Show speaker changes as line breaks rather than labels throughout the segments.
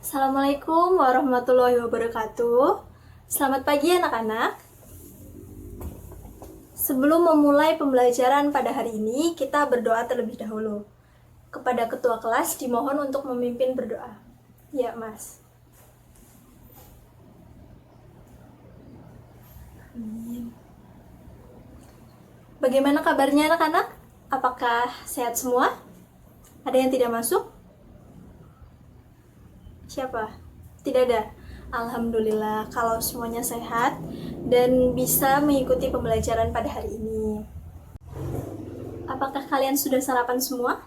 Assalamualaikum warahmatullahi wabarakatuh. Selamat pagi anak-anak. Sebelum memulai pembelajaran pada hari ini, kita berdoa terlebih dahulu. Kepada ketua kelas dimohon untuk memimpin berdoa. Ya, Mas. Amin. Bagaimana kabarnya anak-anak? Apakah sehat semua? Ada yang tidak masuk? Siapa? Tidak ada. Alhamdulillah kalau semuanya sehat dan bisa mengikuti pembelajaran pada hari ini. Apakah kalian sudah sarapan semua?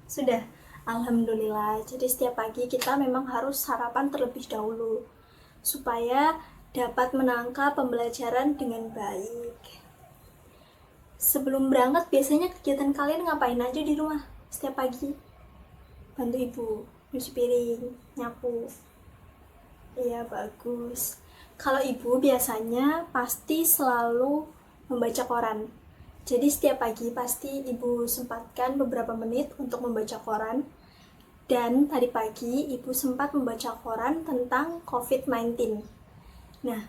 Sudah. Alhamdulillah. Jadi setiap pagi kita memang harus sarapan terlebih dahulu supaya dapat menangkap pembelajaran dengan baik. Sebelum berangkat biasanya kegiatan kalian ngapain aja di rumah setiap pagi? Bantu ibu nyuci piring, nyapu. Iya, bagus. Kalau ibu biasanya pasti selalu membaca koran. Jadi setiap pagi pasti ibu sempatkan beberapa menit untuk membaca koran. Dan tadi pagi ibu sempat membaca koran tentang COVID-19. Nah,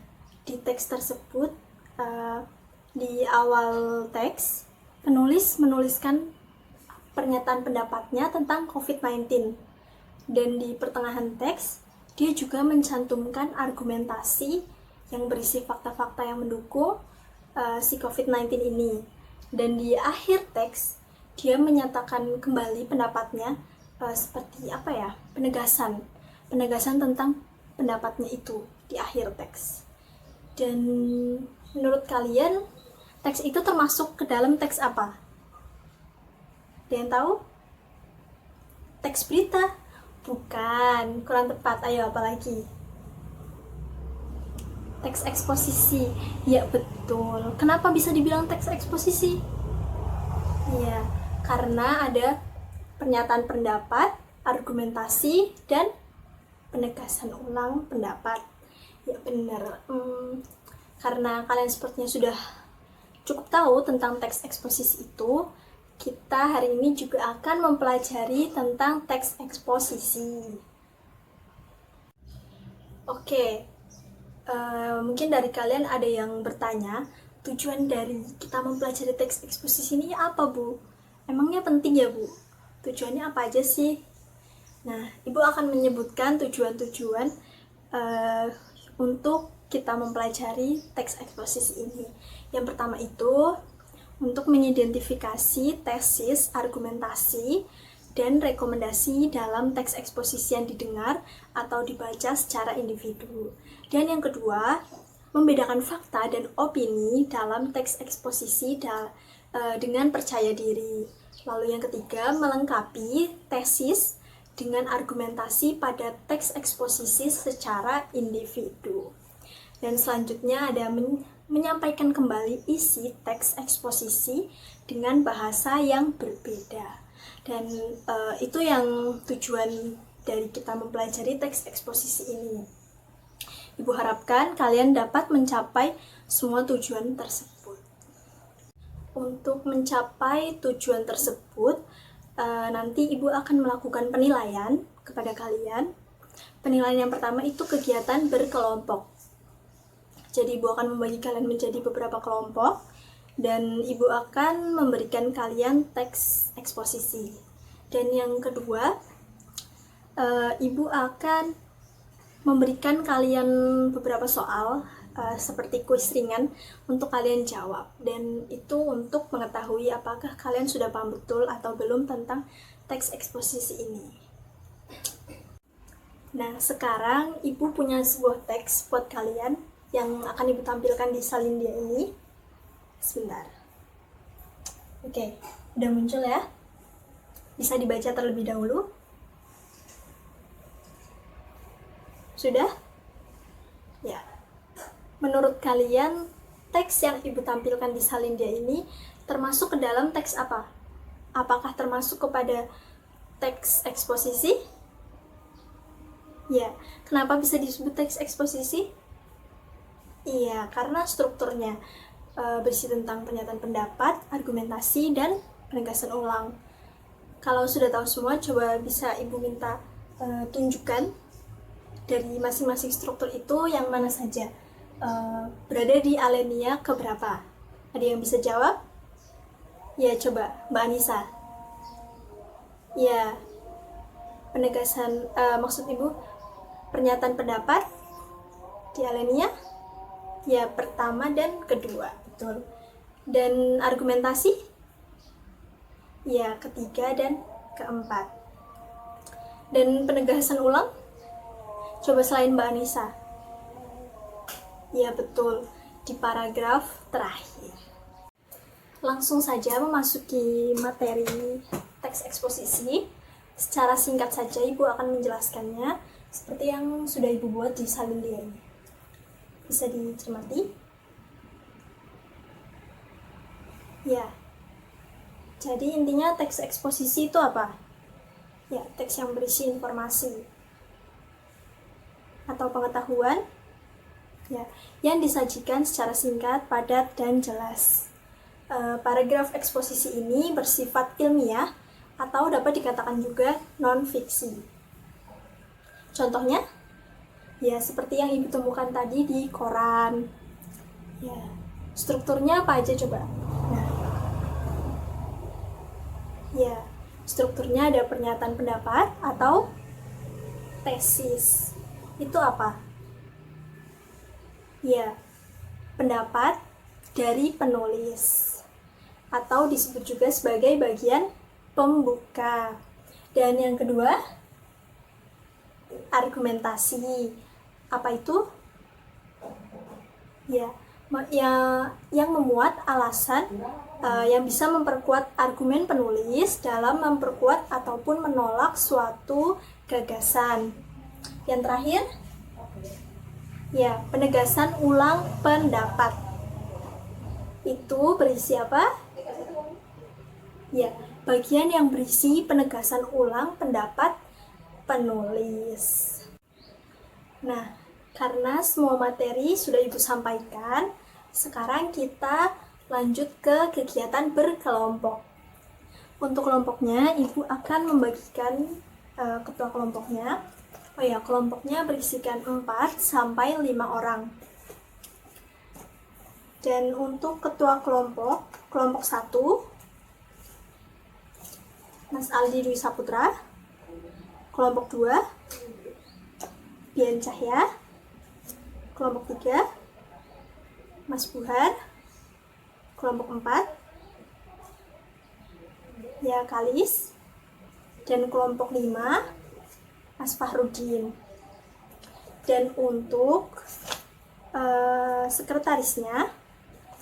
di teks tersebut, di awal teks, penulis menuliskan pernyataan pendapatnya tentang COVID-19. Dan di pertengahan teks, dia juga mencantumkan argumentasi yang berisi fakta-fakta yang mendukung si COVID-19 ini. Dan di akhir teks, dia menyatakan kembali pendapatnya seperti apa ya, penegasan tentang pendapatnya itu di akhir teks. Dan menurut kalian, teks itu termasuk ke dalam teks apa? Ada yang tahu? Teks berita? Bukan, kurang tepat. Ayo, apa lagi? Teks eksposisi. Ya, betul. Kenapa bisa dibilang teks eksposisi? Ya, karena ada pernyataan pendapat, argumentasi, dan penegasan ulang pendapat. Ya, benar. Karena kalian sepertinya sudah cukup tahu tentang teks eksposisi itu, kita hari ini juga akan mempelajari tentang teks eksposisi. Oke, mungkin dari kalian ada yang bertanya, tujuan dari kita mempelajari teks eksposisi ini apa, Bu? Emangnya penting ya, Bu? Tujuannya apa aja sih? Nah, Ibu akan menyebutkan tujuan-tujuan untuk kita mempelajari teks eksposisi ini. Yang pertama itu, untuk mengidentifikasi tesis, argumentasi, dan rekomendasi dalam teks eksposisi yang didengar atau dibaca secara individu. Dan yang kedua, membedakan fakta dan opini dalam teks eksposisi dengan percaya diri. Lalu yang ketiga, melengkapi tesis dengan argumentasi pada teks eksposisi secara individu. Dan selanjutnya ada menyampaikan kembali isi teks eksposisi dengan bahasa yang berbeda. Dan itu yang tujuan dari kita mempelajari teks eksposisi ini. Ibu harapkan kalian dapat mencapai semua tujuan tersebut. Untuk mencapai tujuan tersebut, nanti Ibu akan melakukan penilaian kepada kalian. Penilaian yang pertama itu kegiatan berkelompok. Jadi Ibu akan membagi kalian menjadi beberapa kelompok dan Ibu akan memberikan kalian teks eksposisi. Dan yang kedua, Ibu akan memberikan kalian beberapa soal seperti kuis ringan untuk kalian jawab. Dan itu untuk mengetahui apakah kalian sudah paham betul atau belum tentang teks eksposisi ini. Nah, sekarang Ibu punya sebuah teks buat kalian yang akan Ibu tampilkan di salin dia ini. Sebentar. Oke, udah muncul ya? Bisa dibaca terlebih dahulu. Sudah? Ya. Menurut kalian, teks yang Ibu tampilkan di salin dia ini termasuk ke dalam teks apa? Apakah termasuk kepada teks eksposisi? Ya. Kenapa bisa disebut teks eksposisi? Iya, karena strukturnya berisi tentang pernyataan pendapat, argumentasi, dan penegasan ulang. Kalau sudah tahu semua, coba bisa Ibu minta tunjukkan dari masing-masing struktur itu yang mana saja? Berada di alinea keberapa? Ada yang bisa jawab? Ya, coba Mbak Anissa. Ya, penegasan, maksud Ibu pernyataan pendapat di alinea? Ya, pertama dan kedua, betul. Dan argumentasi? Ya, ketiga dan keempat. Dan penegasan ulang? Coba selain Mbak Anissa. Ya, betul, di paragraf terakhir. Langsung saja memasuki materi teks eksposisi. Secara singkat saja Ibu akan menjelaskannya seperti yang sudah Ibu buat di salin ini. Bisa dicermati? Ya. Jadi intinya teks eksposisi itu apa? Ya, teks yang berisi informasi atau pengetahuan ya, yang disajikan secara singkat, padat, dan jelas. Paragraf eksposisi ini bersifat ilmiah atau dapat dikatakan juga non-fiksi. Contohnya, ya seperti yang Ibu temukan tadi di koran. Ya, strukturnya apa aja coba? Nah, ya, strukturnya ada pernyataan pendapat atau tesis. Itu apa? Ya, pendapat dari penulis atau disebut juga sebagai bagian pembuka. Dan yang kedua, argumentasi. Apa itu? Ya, yang memuat alasan yang bisa memperkuat argumen penulis dalam memperkuat ataupun menolak suatu gagasan. Yang terakhir, ya, penegasan ulang pendapat. Itu berisi apa? Ya, bagian yang berisi penegasan ulang pendapat penulis. Nah, karena semua materi sudah Ibu sampaikan, sekarang kita lanjut ke kegiatan berkelompok. Untuk kelompoknya, Ibu akan membagikan ketua kelompoknya. Oh ya, kelompoknya berisikan 4 sampai 5 orang. Dan untuk ketua kelompok 1, Mas Aldi Dwi Saputra. Kelompok 2, Bian Cahya. Kelompok 3, Mas Buhar. Kelompok 4, Ya Kalis. Dan kelompok 5, Mas Fahrudin. Dan untuk sekretarisnya,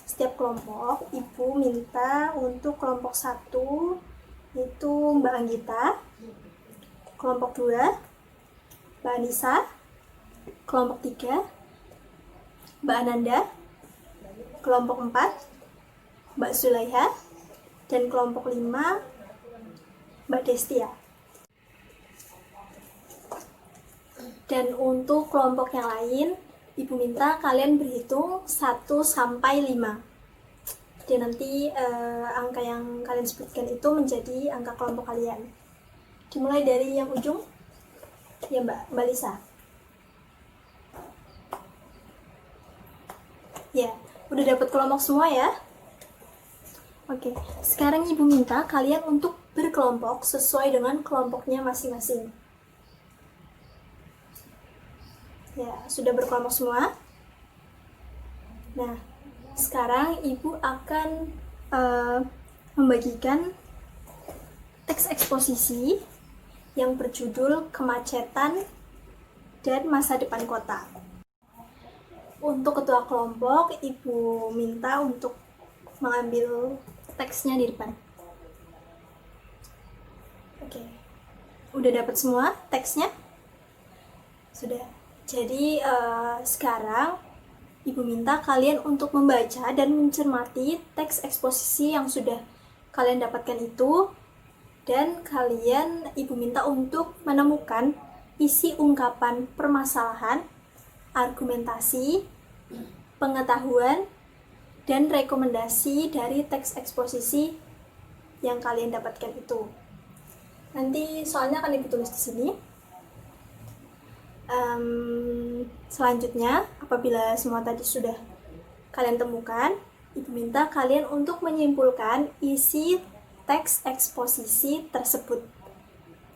setiap kelompok Ibu minta untuk kelompok 1 itu Mbak Anggita, kelompok 2 Mbak Anissa, kelompok 3 Mbak Ananda, kelompok 4 Mbak Zulaiha, dan kelompok 5 Mbak Destia. Dan untuk kelompok yang lain, Ibu minta kalian berhitung 1 sampai 5. Jadi nanti angka yang kalian sebutkan itu menjadi angka kelompok kalian. Dimulai dari yang ujung. Ya, Mbak Lisa. Ya, udah dapat kelompok semua ya? Oke, sekarang Ibu minta kalian untuk berkelompok sesuai dengan kelompoknya masing-masing. Ya, sudah berkelompok semua? Nah, sekarang Ibu akan membagikan teks eksposisi yang berjudul Kemacetan dan Masa Depan Kota. Untuk ketua kelompok, Ibu minta untuk mengambil teksnya di depan. Oke, udah dapat semua teksnya? Sudah. Jadi sekarang Ibu minta kalian untuk membaca dan mencermati teks eksposisi yang sudah kalian dapatkan itu, dan Ibu minta untuk menemukan isi ungkapan permasalahan, argumentasi, pengetahuan, dan rekomendasi dari teks eksposisi yang kalian dapatkan itu. Nanti soalnya akan Ibu tulis di sini. Selanjutnya, apabila semua tadi sudah kalian temukan, Ibu minta kalian untuk menyimpulkan isi teks eksposisi tersebut.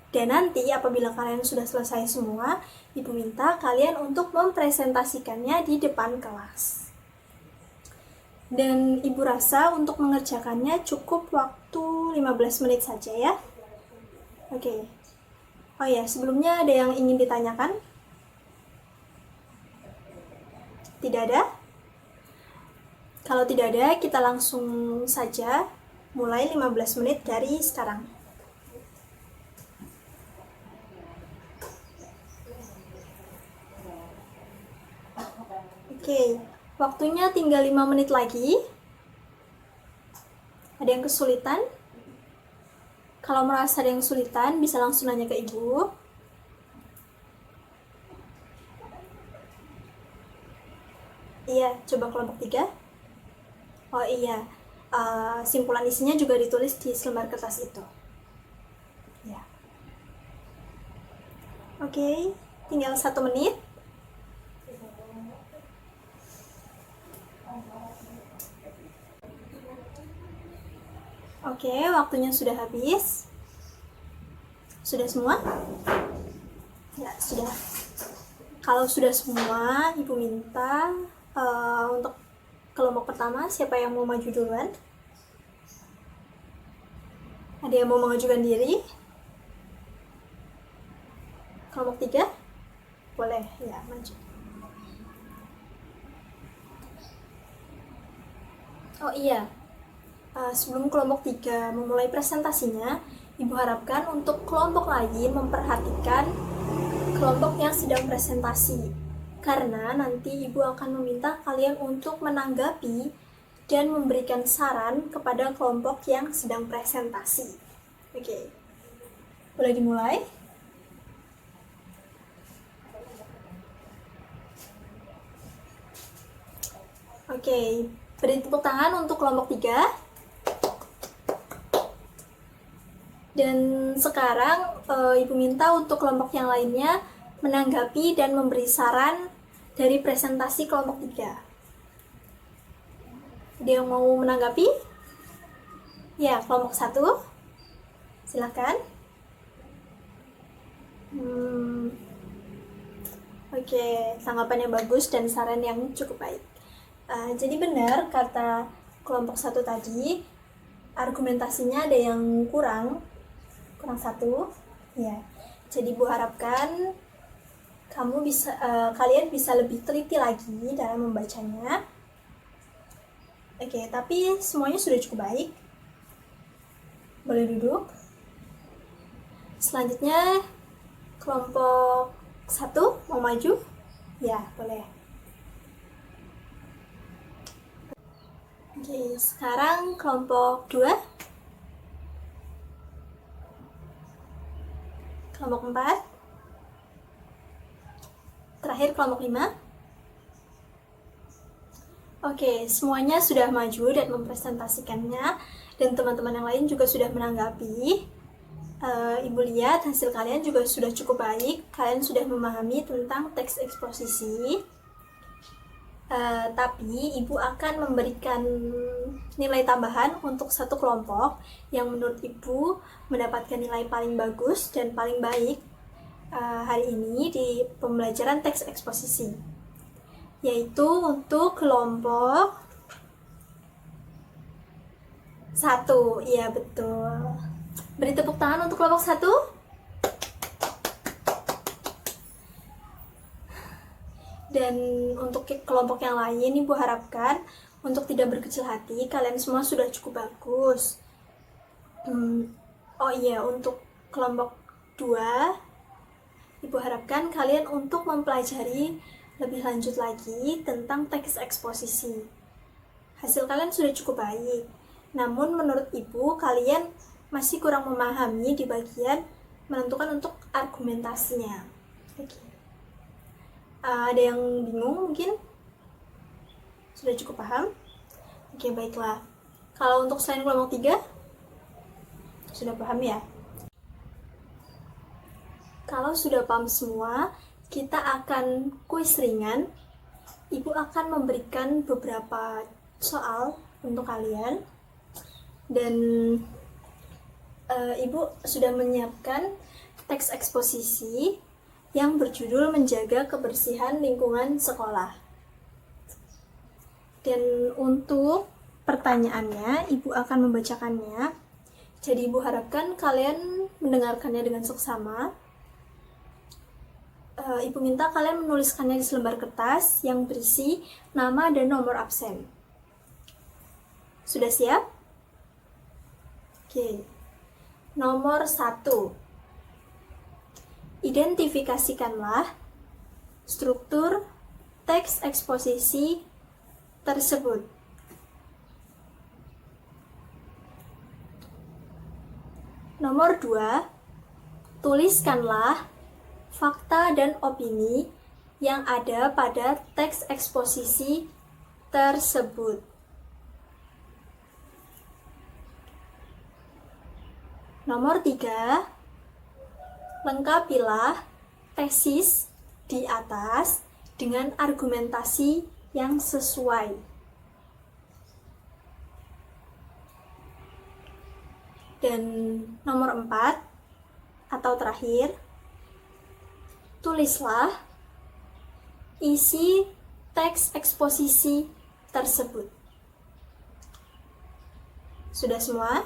Dan nanti apabila kalian sudah selesai semua, Ibu minta kalian untuk mempresentasikannya di depan kelas. Dan Ibu rasa untuk mengerjakannya cukup waktu 15 menit saja ya. Oke. Oh ya, sebelumnya ada yang ingin ditanyakan? Tidak ada? Kalau tidak ada, kita langsung saja mulai 15 menit dari sekarang. Oke, waktunya tinggal 5 menit lagi. Ada yang kesulitan? Kalau merasa ada yang kesulitan, bisa langsung nanya ke Ibu. Iya, coba kelompok 3. Oh iya, simpulan isinya juga ditulis di selembar kertas itu. Ya. Oke, tinggal 1 menit. Oke, waktunya sudah habis. Sudah semua? Ya, sudah. Kalau sudah semua, Ibu minta untuk kelompok pertama, siapa yang mau maju duluan? Ada yang mau mengajukan diri? Kelompok 3? Boleh, ya, maju. Oh iya, sebelum kelompok 3 memulai presentasinya, Ibu harapkan untuk kelompok lain memperhatikan kelompok yang sedang presentasi. Karena nanti Ibu akan meminta kalian untuk menanggapi dan memberikan saran kepada kelompok yang sedang presentasi. Oke, boleh dimulai? Oke, beri tepuk tangan untuk kelompok 3. Dan sekarang Ibu minta untuk kelompok yang lainnya menanggapi dan memberi saran dari presentasi kelompok 3. Ada yang mau menanggapi? Ya, kelompok 1. Silakan. Oke, tanggapan yang bagus dan saran yang cukup baik. Jadi benar kata kelompok 1 tadi, argumentasinya ada yang kurang 1. Ya, jadi Bu harapkan kalian bisa lebih teliti lagi dalam membacanya. Oke, tapi semuanya sudah cukup baik. Boleh duduk. Selanjutnya kelompok 1 mau maju? Ya, boleh. Oke, sekarang kelompok 2. Kelompok 4. Terakhir kelompok 5. Oke, semuanya sudah maju dan mempresentasikannya, dan teman-teman yang lain juga sudah menanggapi. Ibu lihat hasil kalian juga sudah cukup baik. Kalian sudah memahami tentang teks eksposisi. Tapi Ibu akan memberikan nilai tambahan untuk satu kelompok yang menurut Ibu mendapatkan nilai paling bagus dan paling baik hari ini di pembelajaran teks eksposisi, yaitu untuk kelompok 1. Iya, betul. Beri tepuk tangan untuk kelompok 1. Dan untuk kelompok yang lain, Ibu harapkan untuk tidak berkecil hati, kalian semua sudah cukup bagus. Oh iya, untuk kelompok 2, Ibu harapkan kalian untuk mempelajari lebih lanjut lagi tentang teks eksposisi. Hasil kalian sudah cukup baik, namun menurut Ibu kalian masih kurang memahami di bagian menentukan untuk argumentasinya. Oke. Ada yang bingung mungkin? Sudah cukup paham? Oke, baiklah. Kalau untuk selain kelompok 3, sudah paham ya? Kalau sudah paham semua, kita akan kuis ringan. Ibu akan memberikan beberapa soal untuk kalian. Dan Ibu sudah menyiapkan teks eksposisi yang berjudul Menjaga Kebersihan Lingkungan Sekolah. Dan untuk pertanyaannya, Ibu akan membacakannya. Jadi Ibu harapkan kalian mendengarkannya dengan seksama. Ibu minta kalian menuliskannya di selembar kertas yang berisi nama dan nomor absen. Sudah siap? Oke. Nomor 1. Identifikasikanlah struktur teks eksposisi tersebut. Nomor 2. Tuliskanlah fakta dan opini yang ada pada teks eksposisi tersebut. Nomor 3. Lengkapilah tesis di atas dengan argumentasi yang sesuai. Dan nomor 4 atau terakhir, tulislah isi teks eksposisi tersebut. Sudah semua?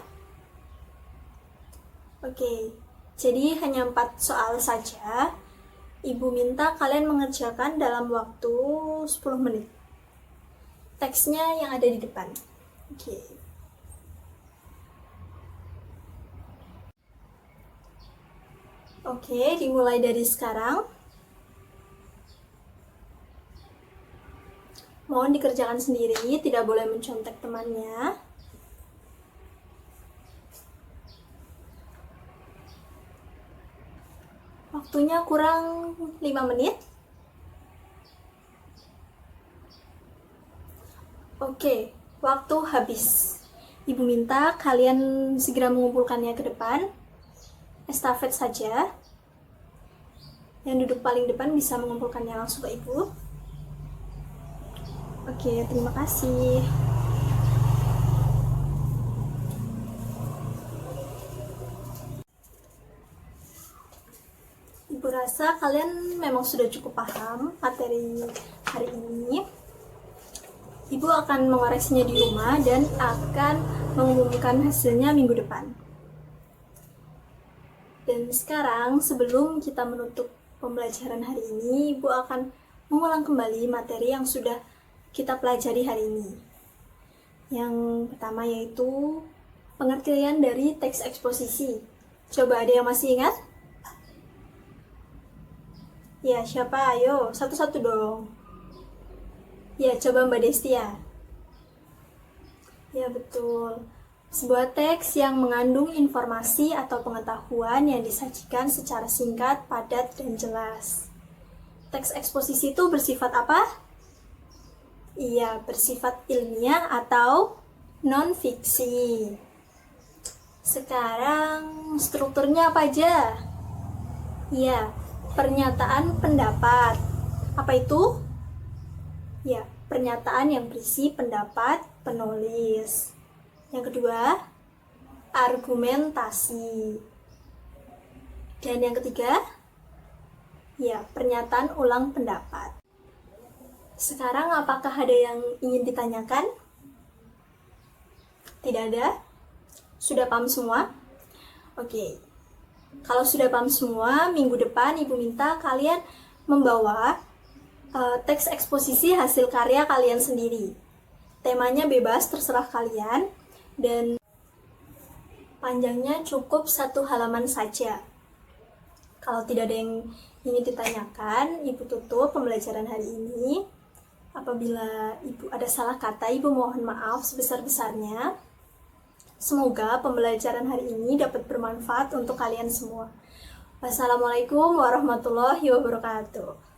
Oke, jadi hanya 4 soal saja. Ibu minta kalian mengerjakan dalam waktu 10 menit. Teksnya yang ada di depan. Oke. Oke, dimulai dari sekarang. Mohon dikerjakan sendiri, tidak boleh mencontek temannya. Waktunya kurang 5 menit. Oke, waktu habis. Ibu minta kalian segera mengumpulkannya ke depan. Estafet saja. Yang duduk paling depan bisa mengumpulkannya langsung ke ibu. Oke, terima kasih. Ibu rasa kalian memang sudah cukup paham materi hari ini. Ibu akan mengoreksinya di rumah dan akan mengumumkan hasilnya minggu depan. Dan sekarang, sebelum kita menutup pembelajaran hari ini, Ibu akan mengulang kembali materi yang sudah kita pelajari hari ini. Yang pertama yaitu pengertian dari teks eksposisi. Coba ada yang masih ingat? Ya, siapa? Ayo, satu-satu dong. Ya, coba Mbak Destia. Ya, betul. Sebuah teks yang mengandung informasi atau pengetahuan yang disajikan secara singkat, padat, dan jelas. Teks eksposisi itu bersifat apa? Iya, bersifat ilmiah atau non-fiksi. Sekarang, strukturnya apa aja? Iya, pernyataan pendapat. Apa itu? Ya, pernyataan yang berisi pendapat penulis. Yang kedua, argumentasi. Dan yang ketiga, ya, pernyataan ulang pendapat. Sekarang apakah ada yang ingin ditanyakan? Tidak ada? Sudah paham semua? Oke. Kalau sudah paham semua, minggu depan Ibu minta kalian membawa teks eksposisi hasil karya kalian sendiri. Temanya bebas, terserah kalian. Dan panjangnya cukup 1 halaman saja. Kalau tidak ada yang ingin ditanyakan, Ibu tutup pembelajaran hari ini. Apabila Ibu ada salah kata, Ibu mohon maaf sebesar-besarnya. Semoga pembelajaran hari ini dapat bermanfaat untuk kalian semua. Wassalamualaikum warahmatullahi wabarakatuh.